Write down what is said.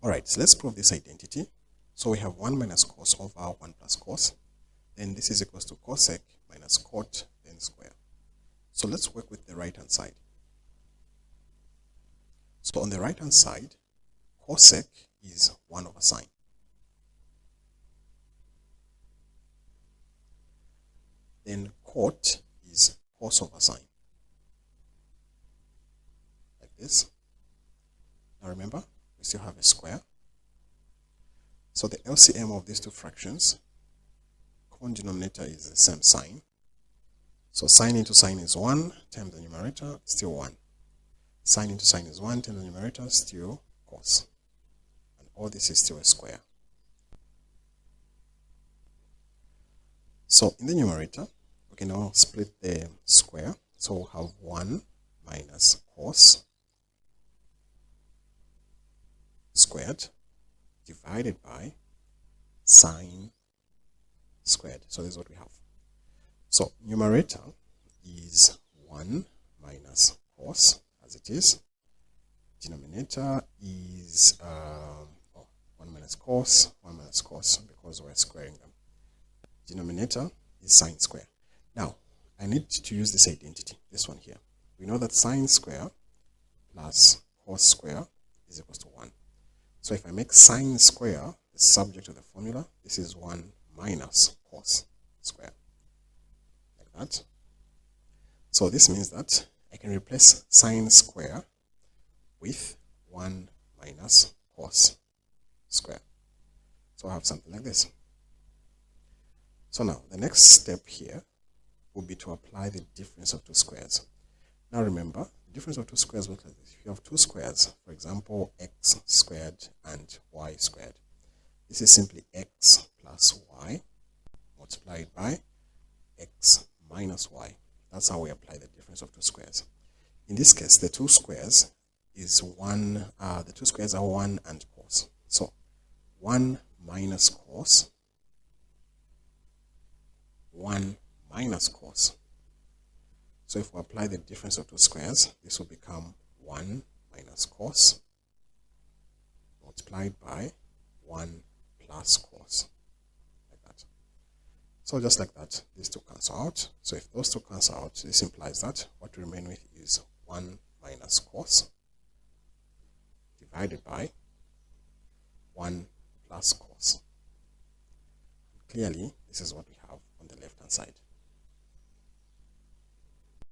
Alright, so let's prove this identity. So we have 1 minus cos over 1 plus cos. Then this is equals to cosec minus cot, then square. So let's work with the right hand side. So on the right hand side, cosec is 1 over sine. Then cot is cos over sine. Like this. Now remember, we still have a square. So the LCM of these two fractions, common denominator is the same sign. So sine into sine is 1 times the numerator, still 1. Sine into sine is 1 times the numerator, still cos. And all this is still a square. So in the numerator, we can now split the square. So we'll have 1 minus cos squared divided by sine squared. So this is what we have. So numerator is 1 minus cos as it is. Denominator is 1 minus cos because we're squaring them. Denominator is sine square. Now I need to use this identity, this one here. We know that sine square plus cos square is equals to 1. So if I make sine square the subject of the formula, this is 1 minus cos square. Like that. So this means that I can replace sine square with 1 minus cos square. So I have something like this. So now the next step here would be to apply the difference of two squares. Now remember, the difference of two squares looks like this. If you have two squares, for example, x squared and y squared, this is simply x plus y multiplied by x minus y. That's how we apply the difference of two squares. In this case, the two squares is 1. The two squares are 1 and cos. So 1 minus cos, 1 minus cos. So if we apply the difference of two squares, this will become 1 minus cos multiplied by 1 plus cos. Like that. So just like that, these two cancel out. So if those two cancel out, this implies that what we remain with is 1 minus cos divided by 1 plus cos. Clearly, this is what we have on the left hand side.